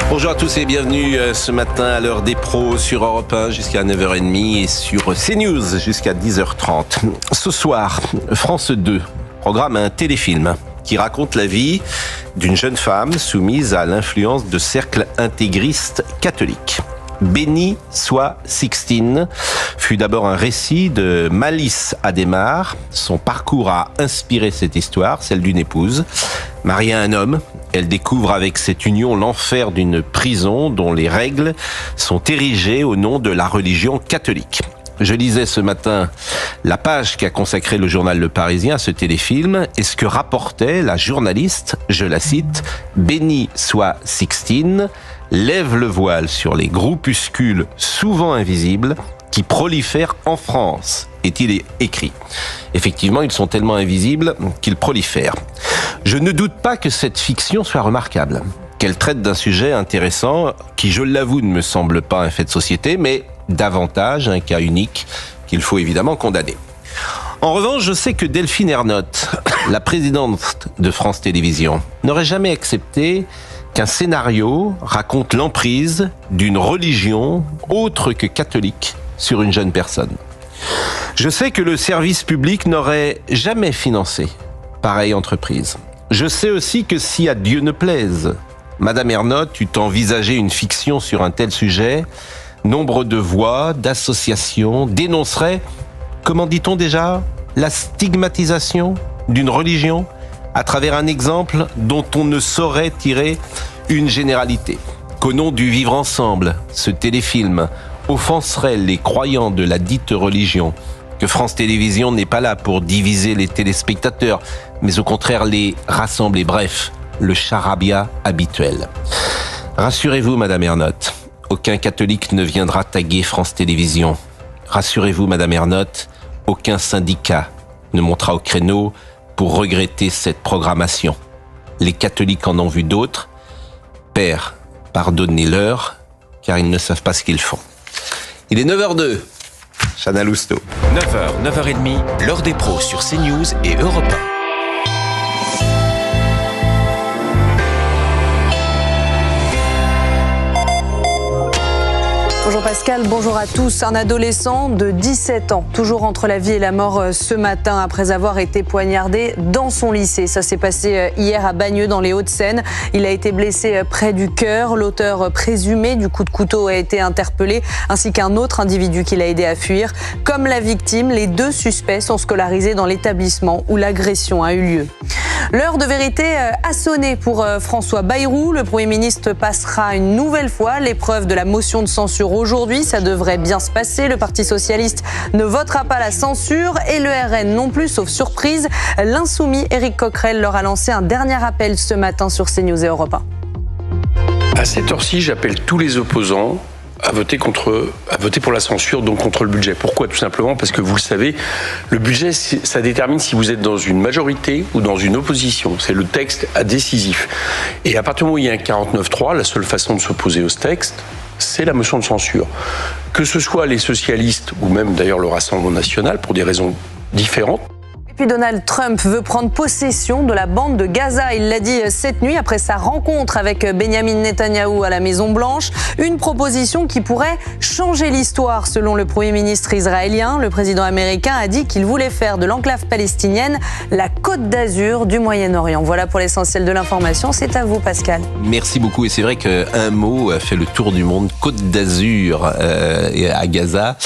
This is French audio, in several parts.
Bonjour à tous et bienvenue ce matin à l'heure des pros sur Europe 1 jusqu'à 9h30 et sur CNews jusqu'à 10h30. Ce soir, France 2 programme un téléfilm qui raconte la vie d'une jeune femme soumise à l'influence de cercles intégristes catholiques. Bénie soit Sixtine fut d'abord un récit de Malice Adhémar. Son parcours a inspiré cette histoire, celle d'une épouse. Mariée à un homme, elle découvre avec cette union l'enfer d'une prison dont les règles sont érigées au nom de la religion catholique. Je lisais ce matin la page qu'a consacrée le journal Le Parisien à ce téléfilm et ce que rapportait la journaliste, je la cite, « Bénie soit Sixtine, lève le voile sur les groupuscules souvent invisibles qui prolifèrent en France », est-il écrit. Effectivement, ils sont tellement invisibles qu'ils prolifèrent. Je ne doute pas que cette fiction soit remarquable, qu'elle traite d'un sujet intéressant qui, je l'avoue, ne me semble pas un fait de société, mais davantage un cas unique qu'il faut évidemment condamner. En revanche, je sais que Delphine Ernotte, la présidente de France Télévisions, n'aurait jamais accepté qu'un scénario raconte l'emprise d'une religion autre que catholique sur une jeune personne. Je sais que le service public n'aurait jamais financé pareille entreprise. Je sais aussi que si à Dieu ne plaise, Madame Ernotte eût envisagé une fiction sur un tel sujet, nombre de voix, d'associations dénonceraient, comment dit-on déjà, la stigmatisation d'une religion à travers un exemple dont on ne saurait tirer une généralité. Qu'au nom du vivre ensemble, ce téléfilm offenserait les croyants de la dite religion, que France Télévisions n'est pas là pour diviser les téléspectateurs, mais au contraire les rassembler. Bref, le charabia habituel. Rassurez-vous, Madame Ernotte, aucun catholique ne viendra taguer France Télévisions. Rassurez-vous, Madame Ernotte, aucun syndicat ne montera au créneau pour regretter cette programmation. Les catholiques en ont vu d'autres. Père, pardonnez-leur, car ils ne savent pas ce qu'ils font. Il est 9h02. Chana Lousteau. 9h, 9h30, l'heure des pros sur CNews et Europe 1. Bonjour Pascal, bonjour à tous. Un adolescent de 17 ans, toujours entre la vie et la mort ce matin après avoir été poignardé dans son lycée. Ça s'est passé hier à Bagneux dans les Hauts-de-Seine. Il a été blessé près du cœur. L'auteur présumé du coup de couteau a été interpellé, ainsi qu'un autre individu qui l'a aidé à fuir. Comme la victime, les deux suspects sont scolarisés dans l'établissement où l'agression a eu lieu. L'heure de vérité a sonné pour François Bayrou. Le Premier ministre passera une nouvelle fois l'épreuve de la motion de censure aujourd'hui. Ça devrait bien se passer. Le Parti socialiste ne votera pas la censure et le RN non plus, sauf surprise. L'insoumis Éric Coquerel leur a lancé un dernier appel ce matin sur CNews et Europe 1. À cette heure-ci, j'appelle tous les opposants à voter pour la censure, donc contre le budget. Pourquoi ? Tout simplement parce que vous le savez, le budget, ça détermine si vous êtes dans une majorité ou dans une opposition. C'est le texte décisif. Et à partir du moment où il y a un 49-3, la seule façon de s'opposer au texte, c'est la motion de censure. Que ce soit les socialistes ou même d'ailleurs le Rassemblement national, pour des raisons différentes. Puis Donald Trump veut prendre possession de la bande de Gaza. Il l'a dit cette nuit après sa rencontre avec Benyamin Netanyahou à la Maison-Blanche. Une proposition qui pourrait changer l'histoire selon le Premier ministre israélien. Le président américain a dit qu'il voulait faire de l'enclave palestinienne la Côte d'Azur du Moyen-Orient. Voilà pour l'essentiel de l'information. C'est à vous, Pascal. Merci beaucoup. Et c'est vrai qu'un mot fait le tour du monde. Côte d'Azur à Gaza.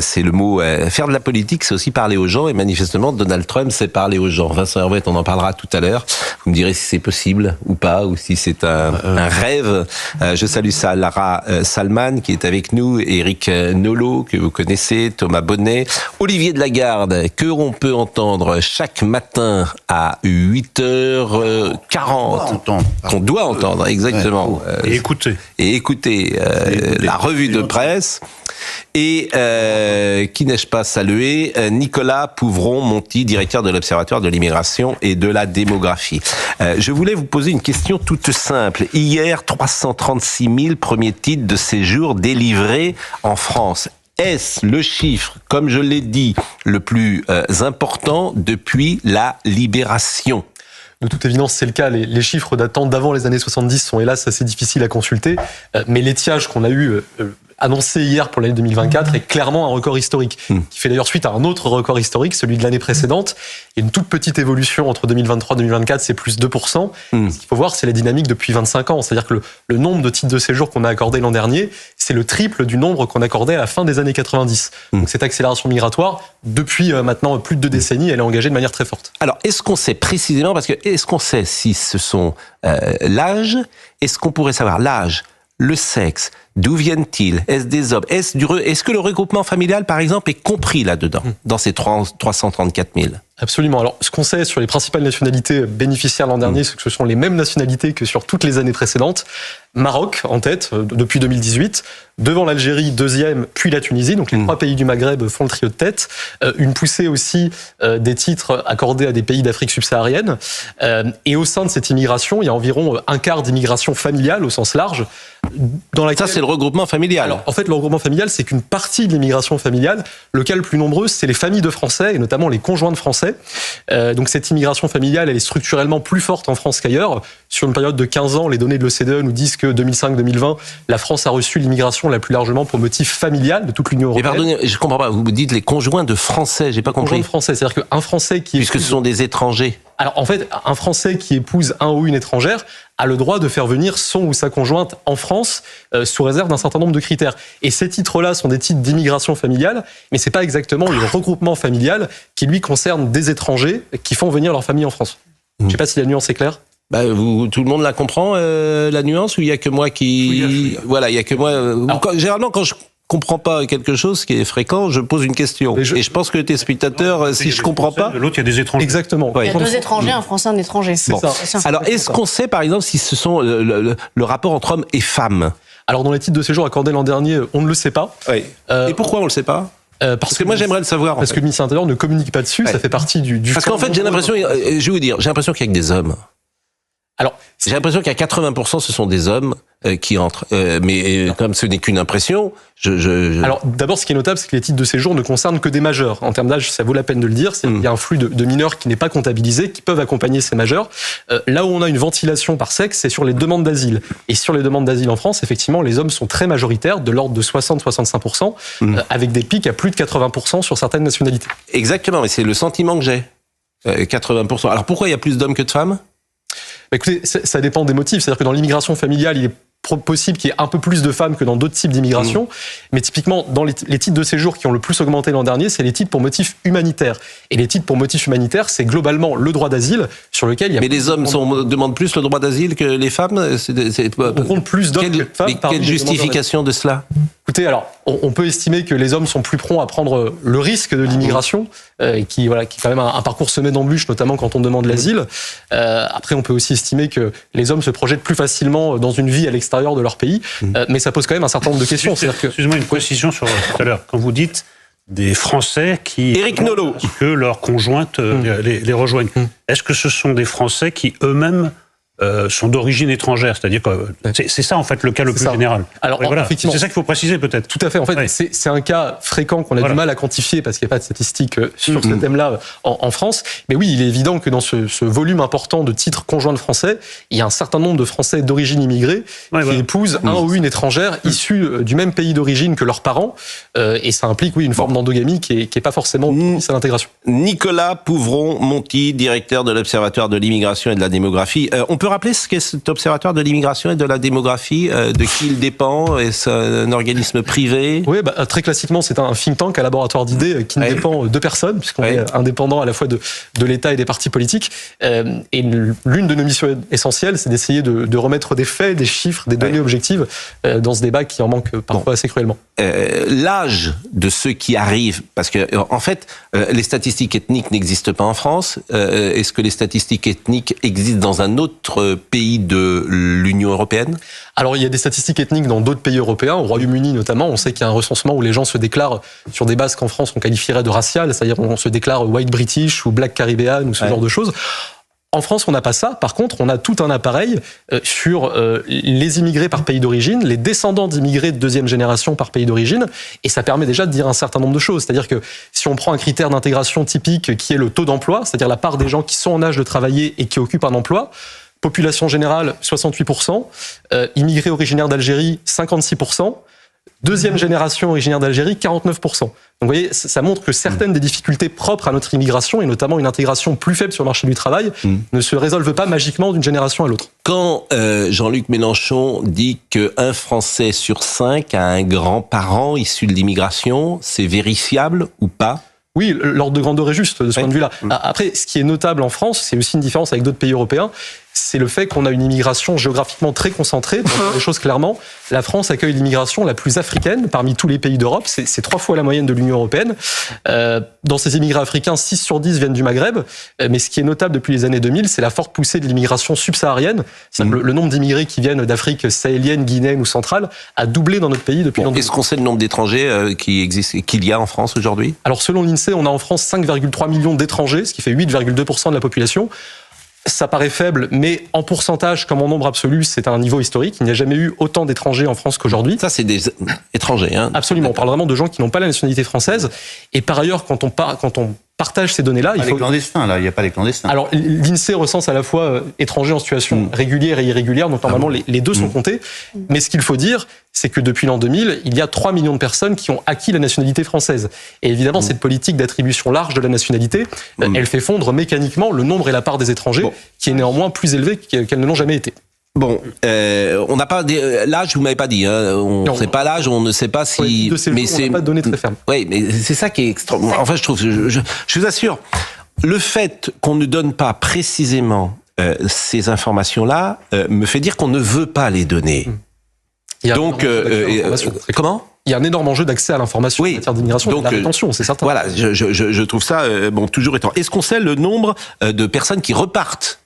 C'est le mot faire de la politique, c'est aussi parler aux gens. Et manifestement, Donald Trump sait parler aux gens. Vincent Herouet, on en parlera tout à l'heure. Vous me direz si c'est possible ou pas, ou si c'est un rêve. Je salue Lara Salman qui est avec nous, Éric Nolot que vous connaissez, Thomas Bonnet, Olivier de Lagarde que on peut entendre chaque matin à 8h40. Qu'on doit entendre, exactement. Et écouter. Et écouter la revue de presse. Et qui n'ai-je pas salué, Nicolas Pouvron-Monti, directeur de l'Observatoire de l'immigration et de la démographie. Je voulais vous poser une question toute simple. Hier, 336 000 premiers titres de séjour délivrés en France. Est-ce le chiffre, comme je l'ai dit, le plus important depuis la Libération ? De toute évidence, c'est le cas. Les chiffres datant d'avant les années 70 sont hélas assez difficiles à consulter. Mais l'étiage qu'on a eu annoncé hier pour l'année 2024 est clairement un record historique, qui fait d'ailleurs suite à un autre record historique, celui de l'année précédente. Il y a une toute petite évolution entre 2023 et 2024, c'est plus 2%. Ce qu'il faut voir, c'est la dynamique depuis 25 ans. C'est-à-dire que le nombre de titres de séjour qu'on a accordé l'an dernier, c'est le triple du nombre qu'on accordait à la fin des années 90. Donc cette accélération migratoire, depuis maintenant plus de 2 décennies, elle est engagée de manière très forte. Alors, est-ce qu'on sait précisément, parce que est-ce qu'on sait si ce sont l'âge, est-ce qu'on pourrait savoir l'âge, le sexe, d'où viennent-ils, est-ce des hommes, est-ce que le regroupement familial, par exemple, est compris là-dedans, dans ces 334 000 ? Absolument. Alors, ce qu'on sait sur les principales nationalités bénéficiaires l'an dernier, c'est que ce sont les mêmes nationalités que sur toutes les années précédentes. Maroc, en tête, depuis 2018. Devant l'Algérie, deuxième, puis la Tunisie. Donc, les 3 pays du Maghreb font le trio de tête. Une poussée aussi des titres accordés à des pays d'Afrique subsaharienne. Et au sein de cette immigration, il y a environ un quart d'immigration familiale, au sens large. Dans laquelle... Ça, c'est le regroupement familial. Alors, en fait, le regroupement familial, c'est qu'une partie de l'immigration familiale. Le cas le plus nombreux, c'est les familles de Français, et notamment les conjoints de Français. Donc, cette immigration familiale, elle est structurellement plus forte en France qu'ailleurs. Sur une période de 15 ans, les données de l'OCDE nous disent que 2005-2020, la France a reçu l'immigration la plus largement pour motif familial de toute l'Union européenne. Mais pardonnez, je comprends pas. Vous dites les conjoints de Français, j'ai pas compris. Conjoints de Français, c'est-à-dire qu'un Français qui... Puisque ce sont des étrangers. Alors, en fait, un Français qui épouse un ou une étrangère a le droit de faire venir son ou sa conjointe en France sous réserve d'un certain nombre de critères. Et ces titres-là sont des titres d'immigration familiale, mais c'est pas exactement le regroupement familial qui, lui, concerne des étrangers qui font venir leur famille en France. Je sais pas si la nuance est claire. Bah, tout le monde la comprend, la nuance, ou il y a que moi qui... Voilà, il y a que moi... Généralement, quand je comprends pas quelque chose, ce qui est fréquent, je pose une question. Et je pense que tes spectateurs, si je comprends pas... De l'autre, il y a des étrangers. Exactement. Il y a 2 étrangers, un Français, un étranger. C'est ça. Alors, est-ce qu'on sait, par exemple, si ce sont le rapport entre hommes et femmes ? Alors, dans les titres de séjour accordés l'an dernier, on ne le sait pas. Oui. Et pourquoi on le sait pas ? Parce que moi, j'aimerais le savoir. Parce que le ministère de l'Intérieur ne communique pas dessus, ça fait partie du... Parce qu'en fait, j'ai l'impression, je vais vous dire, j'ai l'impression qu'il y a que des hommes. Alors, j'ai l'impression qu'à 80%, ce sont des hommes qui entrent. Mais comme ce n'est qu'une impression, Alors, d'abord, ce qui est notable, c'est que les titres de séjour ne concernent que des majeurs. En termes d'âge, ça vaut la peine de le dire. Il y a un flux de mineurs qui n'est pas comptabilisé, qui peuvent accompagner ces majeurs. Là où on a une ventilation par sexe, c'est sur les demandes d'asile. Et sur les demandes d'asile en France, effectivement, les hommes sont très majoritaires, de l'ordre de 60-65%, avec des pics à plus de 80% sur certaines nationalités. Exactement, mais c'est le sentiment que j'ai. 80%. Alors, pourquoi il y a plus d'hommes que de femmes ? Écoutez, ça dépend des motifs. C'est-à-dire que dans l'immigration familiale, il est possible qu'il y ait un peu plus de femmes que dans d'autres types d'immigration. Mais typiquement, dans les titres de séjour qui ont le plus augmenté l'an dernier, c'est les titres pour motifs humanitaires. Et les titres pour motifs humanitaires, c'est globalement le droit d'asile sur lequel il y a... Mais les hommes demandent plus le droit d'asile que les femmes ? On compte plus d'hommes que de femmes. Quelle justification de cela ? Écoutez, alors, on peut estimer que les hommes sont plus prompts à prendre le risque de l'immigration, qui est quand même un parcours semé d'embûches, notamment quand on demande l'asile. Après, on peut aussi estimer que les hommes se projettent plus facilement dans une vie à l'extérieur de leur pays, mais ça pose quand même un certain nombre de questions. Excusez-moi, une précision sur tout à l'heure. Quand vous dites des Français qui... Éric Nolot. Que leurs conjointes les rejoignent. Est-ce que ce sont des Français qui eux-mêmes sont d'origine étrangère, c'est-à-dire que c'est ça en fait le cas le plus général. Alors voilà. effectivement, c'est ça qu'il faut préciser peut-être. Tout à fait. En fait, c'est un cas fréquent qu'on a du mal à quantifier parce qu'il n'y a pas de statistiques sur ce thème-là en France. Mais oui, il est évident que dans ce volume important de titres conjoints de Français, il y a un certain nombre de Français d'origine immigrée qui épousent un ou une étrangère issue du même pays d'origine que leurs parents, et ça implique une forme d'endogamie qui est pas forcément propice à l'intégration. Nicolas Pouvron-Monti, directeur de l'Observatoire de l'immigration et de la démographie. On peut rappeler ce qu'est cet observatoire de l'immigration et de la démographie, de qui il dépend? Est-ce un organisme privé? Oui, très classiquement, c'est un think tank, un laboratoire d'idées qui ne dépend de personne, puisqu'on est indépendant à la fois de l'État et des partis politiques. Et l'une de nos missions essentielles, c'est d'essayer de remettre des faits, des chiffres, des données objectives dans ce débat qui en manque parfois assez cruellement. L'âge de ceux qui arrivent, parce que en fait, les statistiques ethniques n'existent pas en France. Est-ce que les statistiques ethniques existent dans un autre pays de l'Union européenne? Alors, il y a des statistiques ethniques dans d'autres pays européens, au Royaume-Uni notamment. On sait qu'il y a un recensement où les gens se déclarent sur des bases qu'en France on qualifierait de raciales, c'est-à-dire on se déclare white British ou black Caribbean ou ce genre de choses. En France, on n'a pas ça. Par contre, on a tout un appareil sur les immigrés par pays d'origine, les descendants d'immigrés de deuxième génération par pays d'origine, et ça permet déjà de dire un certain nombre de choses. C'est-à-dire que si on prend un critère d'intégration typique qui est le taux d'emploi, c'est-à-dire la part des gens qui sont en âge de travailler et qui occupent un emploi, population générale 68%, immigrés originaires d'Algérie 56%, deuxième génération originaire d'Algérie 49%. Donc vous voyez, ça montre que certaines des difficultés propres à notre immigration, et notamment une intégration plus faible sur le marché du travail, ne se résolvent pas magiquement d'une génération à l'autre. Quand Jean-Luc Mélenchon dit qu'un Français sur 5 a un grand-parent issu de l'immigration, c'est vérifiable ou pas ? Oui, l'ordre de grandeur est juste de ce point de vue-là. Après, ce qui est notable en France, c'est aussi une différence avec d'autres pays européens, c'est le fait qu'on a une immigration géographiquement très concentrée. Pour dire les choses clairement, la France accueille l'immigration la plus africaine parmi tous les pays d'Europe. C'est 3 fois la moyenne de l'Union européenne. Dans ces immigrés africains, 6 sur 10 viennent du Maghreb. Mais ce qui est notable depuis les années 2000, c'est la forte poussée de l'immigration subsaharienne. Le nombre d'immigrés qui viennent d'Afrique sahélienne, guinéenne ou centrale a doublé dans notre pays depuis l'an 2000. Est-ce qu'on sait le nombre d'étrangers qu'il y a en France aujourd'hui ? Alors selon l'INSEE, on a en France 5,3 millions d'étrangers, ce qui fait 8,2% de la population. Ça paraît faible, mais en pourcentage, comme en nombre absolu, c'est un niveau historique. Il n'y a jamais eu autant d'étrangers en France qu'aujourd'hui. Ça, c'est des étrangers, hein ? Absolument. On parle vraiment de gens qui n'ont pas la nationalité française. Et par ailleurs, quand on partage ces données-là, il faut... Les clandestins, là, il n'y a pas les clandestins. Alors, l'INSEE recense à la fois étrangers en situation régulière et irrégulière, donc normalement, les deux sont comptés. Mais ce qu'il faut dire, c'est que depuis l'an 2000, il y a 3 millions de personnes qui ont acquis la nationalité française. Et évidemment, cette politique d'attribution large de la nationalité, elle fait fondre mécaniquement le nombre et la part des étrangers, qui est néanmoins plus élevée qu'elles ne l'ont jamais été. Bon, on n'a pas l'âge, vous m'avez pas dit, hein. On ne sait pas l'âge, on ne sait pas si. Oui, de ces jours, on n'a pas de données très fermes. Oui, mais c'est ça qui est extrêmement. Enfin, je trouve, je vous assure, le fait qu'on ne donne pas précisément ces informations-là me fait dire qu'on ne veut pas les donner. Donc, comment ? Il y a un énorme enjeu d'accès à l'information en matière d'immigration et de la rétention, c'est certain. Voilà, je trouve ça toujours étonnant. Est-ce qu'on sait le nombre de personnes qui repartent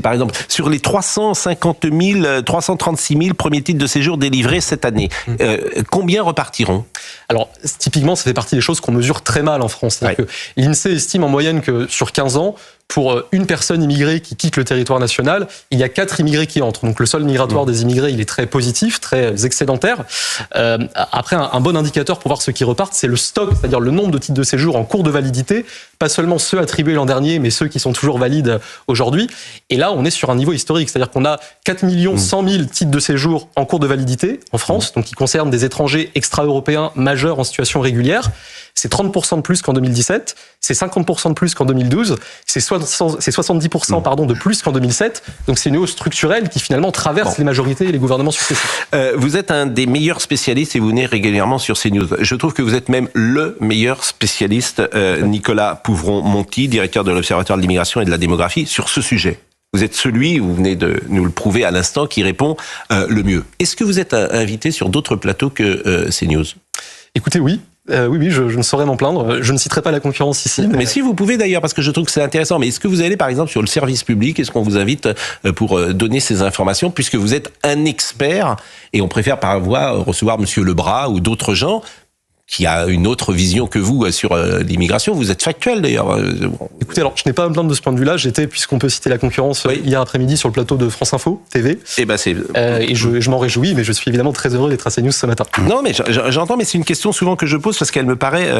par exemple, sur les 336 000 premiers titres de séjour délivrés cette année, combien repartiront ? Alors, typiquement, ça fait partie des choses qu'on mesure très mal en France. C'est-à-dire que l'INSEE estime en moyenne que sur 15 ans, pour une personne immigrée qui quitte le territoire national, il y a 4 immigrés qui entrent. Donc le solde migratoire des immigrés, il est très positif, très excédentaire. Après, un bon indicateur pour voir ceux qui repartent, c'est le stock, c'est-à-dire le nombre de titres de séjour en cours de validité, pas seulement ceux attribués l'an dernier, mais ceux qui sont toujours valides aujourd'hui. Et là, on est sur un niveau historique, c'est-à-dire qu'on a 4 100 000 titres de séjour en cours de validité en France, donc qui concernent des étrangers extra-européens majeurs en situation régulière. C'est 30% de plus qu'en 2017, c'est 50% de plus qu'en 2012, c'est 70% de plus qu'en 2007. Donc c'est une hausse structurelle qui finalement traverse les majorités et les gouvernements successifs. Vous êtes un des meilleurs spécialistes et vous venez régulièrement sur CNews. Je trouve que vous êtes même le meilleur spécialiste, Nicolas Pouvron-Monti, directeur de l'Observatoire de l'immigration et de la démographie, sur ce sujet. Vous êtes celui, vous venez de nous le prouver à l'instant, qui répond le mieux. Est-ce que vous êtes invité sur d'autres plateaux que CNews ? Écoutez, oui. Oui, je ne saurais m'en plaindre. Je ne citerai pas la concurrence ici. Mais si vous pouvez d'ailleurs, parce que je trouve que c'est intéressant. Mais est-ce que vous allez par exemple sur le service public ? Est-ce qu'on vous invite pour donner ces informations, puisque vous êtes un expert et on préfère parfois recevoir Monsieur Lebras ou d'autres gens qui a une autre vision que vous sur l'immigration. Vous êtes factuel d'ailleurs. Écoutez, alors je n'ai pas à me plaindre de ce point de vue-là. J'étais, puisqu'on peut citer la concurrence, hier après-midi sur le plateau de France Info TV. Et je m'en réjouis, mais je suis évidemment très heureux d'être à CNews ce matin. Non, mais j'entends, mais c'est une question souvent que je pose parce qu'elle me paraît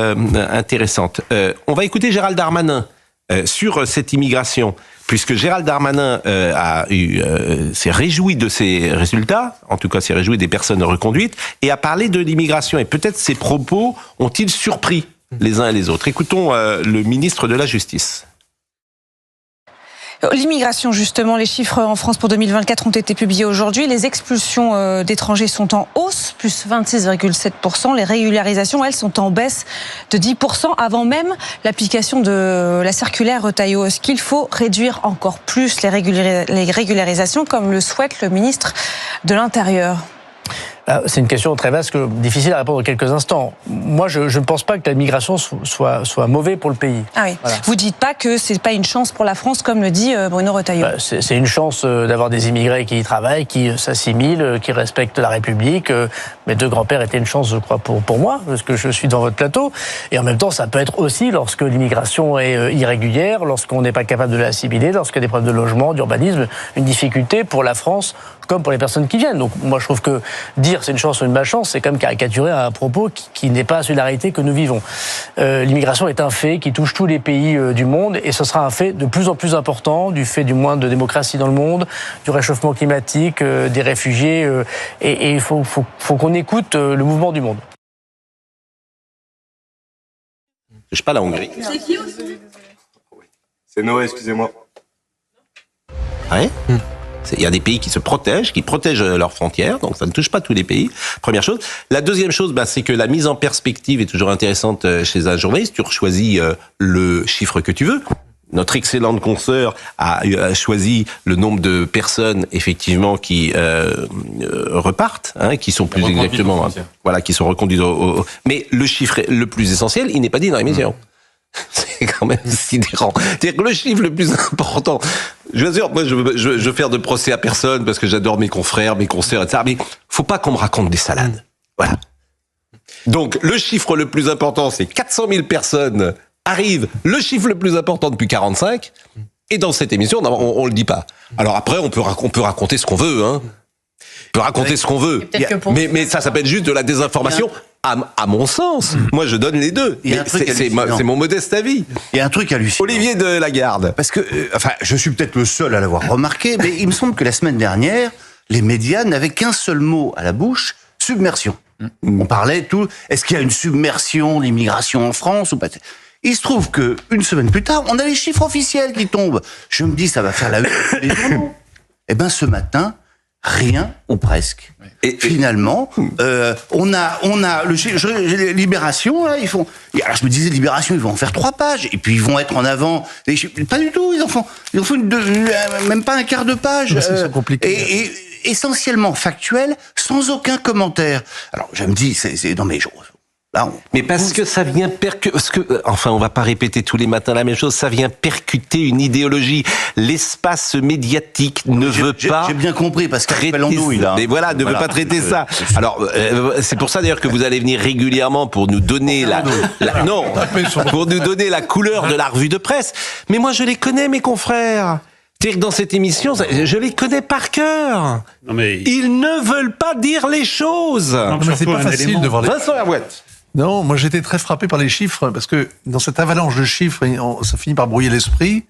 intéressante. On va écouter Gérald Darmanin sur cette immigration, puisque Gérald Darmanin s'est réjoui de ces résultats, en tout cas s'est réjoui des personnes reconduites, et a parlé de l'immigration. Et peut-être ces propos ont-ils surpris les uns et les autres. Écoutons le ministre de la Justice. L'immigration, justement, les chiffres en France pour 2024 ont été publiés aujourd'hui. Les expulsions d'étrangers sont en hausse, plus 26,7%. Les régularisations, elles, sont en baisse de 10% avant même l'application de la circulaire Retailleau. Est-ce qu'il faut réduire encore plus les régularisations, comme le souhaite le ministre de l'Intérieur ? C'est une question très vaste, difficile à répondre en quelques instants. Moi, je ne pense pas que la migration soit mauvais pour le pays. Ah oui. Voilà. Vous dites pas que c'est pas une chance pour la France, comme le dit Bruno Retailleau. C'est une chance d'avoir des immigrés qui y travaillent, qui s'assimilent, qui respectent la République. Mes deux grands-pères étaient une chance, je crois, pour moi, parce que je suis devant votre plateau. Et en même temps, ça peut être aussi lorsque l'immigration est irrégulière, lorsqu'on n'est pas capable de l'assimiler, lorsqu'il y a des problèmes de logement, d'urbanisme, une difficulté pour la France comme pour les personnes qui viennent. Donc moi je trouve que dire c'est une chance ou une malchance, c'est quand même caricaturer un propos qui n'est pas celui de la réalité que nous vivons. L'immigration est un fait qui touche tous les pays du monde et ce sera un fait de plus en plus important du fait du moins de démocratie dans le monde, du réchauffement climatique, des réfugiés et il faut qu'on écoute le mouvement du monde. Je sais pas la Hongrie. C'est qui aussi ? C'est Noé, excusez-moi. Ouais. Il y a des pays qui se protègent, qui protègent leurs frontières, donc ça ne touche pas tous les pays. Première chose. La deuxième chose, c'est que la mise en perspective est toujours intéressante chez un journaliste. Tu choisis le chiffre que tu veux. Notre excellente consoeur a choisi le nombre de personnes effectivement qui repartent, qui sont plus exactement, qui sont reconduites Mais le chiffre le plus essentiel, il n'est pas dit dans l'émission. C'est quand même sidérant. C'est-à-dire que le chiffre le plus important, je vous assure, moi je veux faire de procès à personne parce que j'adore mes confrères, mes consoeurs, etc. Mais faut pas qu'on me raconte des salades. Voilà. Donc le chiffre le plus important, c'est 400 000 personnes arrivent. Le chiffre le plus important depuis 45. Et dans cette émission, on le dit pas. Alors après, on peut raconter ce qu'on veut, On peut raconter ce qu'on veut. Mais ça s'appelle juste de la désinformation. À mon sens, moi je donne les deux. C'est mon modeste avis. Il y a un truc hallucinant. Olivier de Lagarde. Parce que, je suis peut-être le seul à l'avoir remarqué, mais il me semble que la semaine dernière, les médias n'avaient qu'un seul mot à la bouche, submersion. On parlait tout, est-ce qu'il y a une submersion d'immigration en France ou pas? Il se trouve que une semaine plus tard, on a les chiffres officiels qui tombent. Je me dis, ça va faire la une des journaux. Eh ben, ce matin, rien ou presque. Et finalement, on a Libération, là, ils font. Alors je me disais, Libération, ils vont en faire 3 pages, et puis ils vont être en avant. Pas du tout, ils en font même pas un quart de page. C'est compliqué. Et essentiellement factuel, sans aucun commentaire. Alors je me dis, c'est non mais mais parce que ça vient on va pas répéter tous les matins la même chose, ça vient percuter une idéologie. L'espace médiatique ne veut pas. J'ai bien compris, parce traiter ça. Mais voilà, ne veut pas traiter ça. Alors, c'est pour ça d'ailleurs que vous allez venir régulièrement pour nous donner pour nous donner la couleur de la revue de presse. Mais moi, je les connais, mes confrères. C'est-à-dire que dans cette émission, je les connais par cœur. Non, mais... Ils ne veulent pas dire les choses. Non, mais c'est pas facile de voir les... Vincent Herouette. Non, moi j'étais très frappé par les chiffres, parce que dans cette avalanche de chiffres, ça finit par brouiller l'esprit.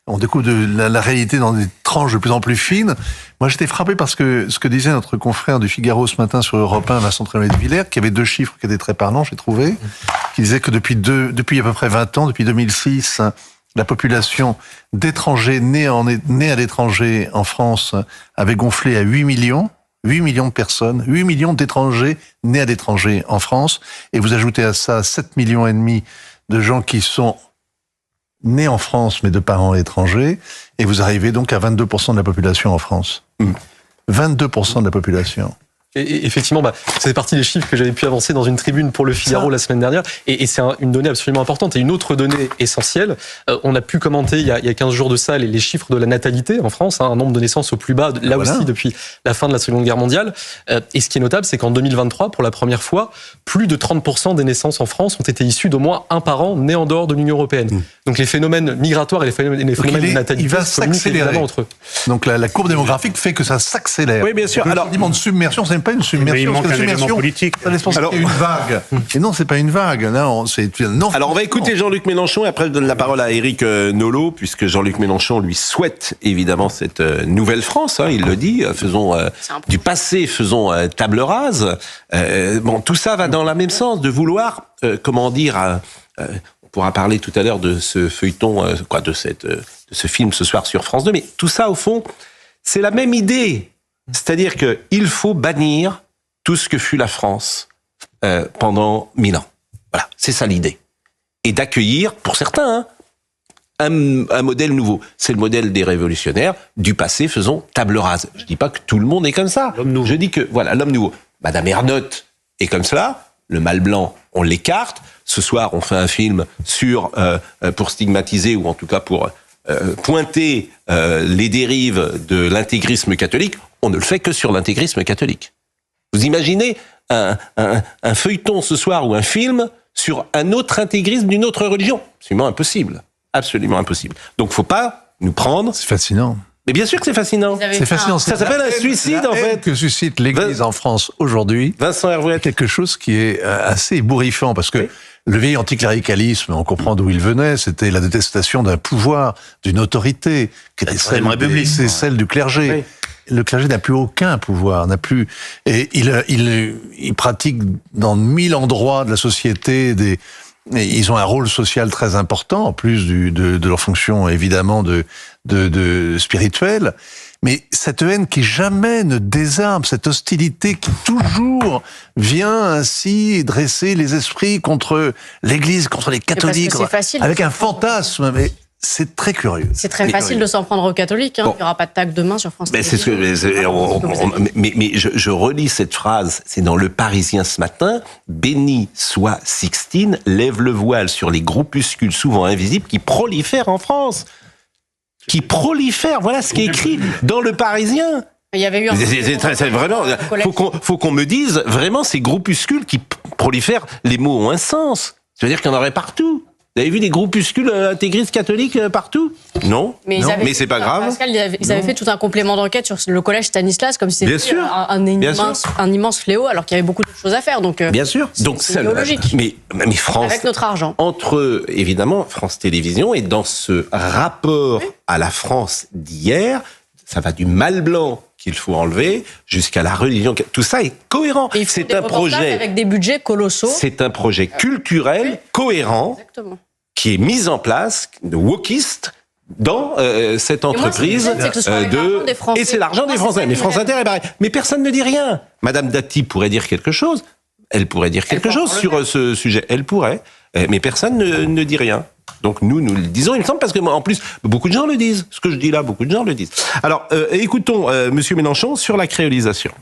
On découvre la réalité dans des tranches de plus en plus fines. Moi j'étais frappé parce que ce que disait notre confrère du Figaro ce matin sur Europe 1, Vincent Trémolet de Villers, qui avait 2 chiffres qui étaient très parlants, j'ai trouvé, qui disait que depuis à peu près 20 ans, depuis 2006, la population d'étrangers nés à l'étranger en France avait gonflé à 8 millions. 8 millions de personnes, 8 millions d'étrangers nés à l'étranger en France, et vous ajoutez à ça 7,5 millions de gens qui sont nés en France mais de parents étrangers, et vous arrivez donc à 22% de la population en France. 22% de la population. Et effectivement, c'est partie des chiffres que j'avais pu avancer dans une tribune pour le Figaro la semaine dernière, et c'est une donnée absolument importante. Et une autre donnée essentielle, on a pu commenter il y a 15 jours de ça les chiffres de la natalité en France, un nombre de naissances au plus bas, là aussi depuis la fin de la Seconde Guerre mondiale. Et ce qui est notable, c'est qu'en 2023, pour la première fois, plus de 30% des naissances en France ont été issues d'au moins un parent né en dehors de l'Union européenne. Donc les phénomènes migratoires et les phénomènes de natalité s'accélèrent entre eux. Donc la courbe démographique fait que ça s'accélère. Oui, bien sûr. Le sentiment de submersion, c'est pas une submersion, parce que la submersion politique. Ça laisse penser qu'il y a une vague. Et non, c'est pas une vague. Non. Alors on va écouter Jean-Luc Mélenchon et après je donne la parole à Éric Nolot, puisque Jean-Luc Mélenchon lui souhaite évidemment cette nouvelle France. Il le dit. Faisons du passé, faisons table rase. Tout ça va dans le même sens de vouloir, on pourra parler tout à l'heure de ce feuilleton, de ce film ce soir sur France 2. Mais tout ça au fond, c'est la même idée. C'est-à-dire qu'il faut bannir tout ce que fut la France pendant 1000 ans. Voilà, c'est ça l'idée. Et d'accueillir, pour certains, un modèle nouveau. C'est le modèle des révolutionnaires. Du passé, faisons table rase. Je dis pas que tout le monde est comme ça. Je dis que, l'homme nouveau. Madame Ernotte est comme cela, le mâle blanc, on l'écarte. Ce soir, on fait un film pour stigmatiser, ou en tout cas pour pointer les dérives de l'intégrisme catholique. On ne le fait que sur l'intégrisme catholique. Vous imaginez un feuilleton ce soir ou un film sur un autre intégrisme d'une autre religion? Absolument impossible. Absolument impossible. Donc, faut pas nous prendre... C'est fascinant. Mais bien sûr que c'est fascinant. C'est fascinant. Ça s'appelle un suicide, en fait. Que suscite l'Église en France aujourd'hui. Vincent Hervouet. Quelque chose qui est assez ébouriffant, parce que le vieil anticléricalisme, on comprend d'où il venait, c'était la détestation d'un pouvoir, d'une autorité, qui est celle du clergé. Oui. Le clergé n'a plus aucun pouvoir, et il pratique dans 1000 endroits de la société et ils ont un rôle social très important, en plus de leur fonction évidemment de spirituelle. Mais cette haine qui jamais ne désarme, cette hostilité qui toujours vient ainsi dresser les esprits contre l'Église, contre les catholiques, avec un fantasme. Mais c'est très curieux. C'est très facile de s'en prendre aux catholiques. Bon. Il n'y aura pas de tag demain sur France Télévisions. Mais je relis cette phrase. C'est dans Le Parisien ce matin. Béni soit Sixtine, lève le voile sur les groupuscules souvent invisibles qui prolifèrent en France. Qui prolifèrent. Voilà ce qui est écrit dans Le Parisien. Il y avait eu vraiment. Faut qu'on me dise vraiment ces groupuscules qui prolifèrent. Les mots ont un sens. Ça veut dire qu'il y en aurait partout. Vous avez vu des groupuscules intégristes catholiques partout? Non, mais c'est pas grave. Pascal, ils avaient fait tout un complément d'enquête sur le collège Stanislas, comme si c'était un immense fléau, alors qu'il y avait beaucoup de choses à faire. Donc, bien sûr. Donc c'est idéologique. Mais France, avec notre argent. Entre évidemment France Télévisions et dans ce rapport à la France d'hier, ça va du mâle blanc qu'il faut enlever jusqu'à la religion. Tout ça est cohérent. C'est un projet avec des budgets colossaux. C'est un projet culturel cohérent. Exactement. Qui est mise en place de wokistes dans cette entreprise et c'est l'argent des Français. Mais France Inter est pareil. Mais personne ne dit rien. Madame Dati pourrait dire quelque chose. Elle pourrait dire quelque chose sur ce sujet. Elle pourrait. Mais personne ne dit rien. Donc nous le disons, il me semble, parce que en plus, beaucoup de gens le disent. Ce que je dis là, beaucoup de gens le disent. Alors, écoutons Monsieur Mélenchon sur la créolisation.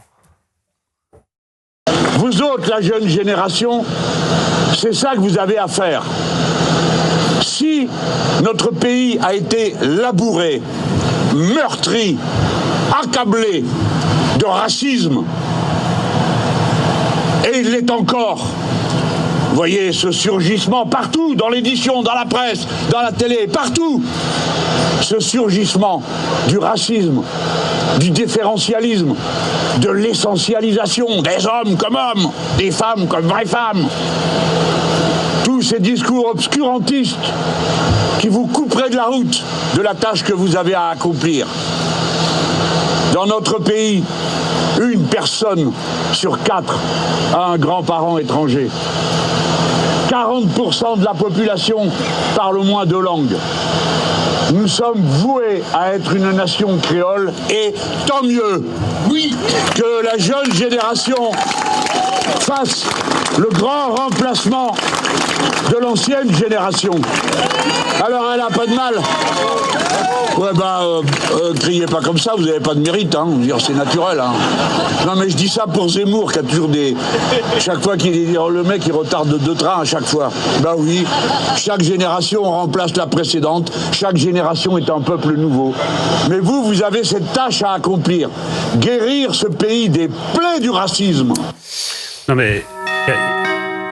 Vous autres, la jeune génération, c'est ça que vous avez à faire. Si notre pays a été labouré, meurtri, accablé de racisme, et il l'est encore, vous voyez ce surgissement partout, dans l'édition, dans la presse, dans la télé, partout, ce surgissement du racisme, du différentialisme, de l'essentialisation des hommes comme hommes, des femmes comme vraies femmes. Tous ces discours obscurantistes qui vous couperaient de la route de la tâche que vous avez à accomplir. Dans notre pays, 1 personne sur 4 a un grand-parent étranger. 40% de la population parle au moins 2 langues. Nous sommes voués à être une nation créole et tant mieux que la jeune génération fasse le grand remplacement de l'ancienne génération. Alors elle n'a pas de mal. Criez pas comme ça, vous n'avez pas de mérite, hein. C'est naturel, hein. Non mais je dis ça pour Zemmour qui a toujours chaque fois qu'il est le mec il retarde 2 trains à chaque fois. Bah oui, chaque génération remplace la précédente, chaque génération est un peuple nouveau. Mais vous avez cette tâche à accomplir, guérir ce pays des plaies du racisme. Non mais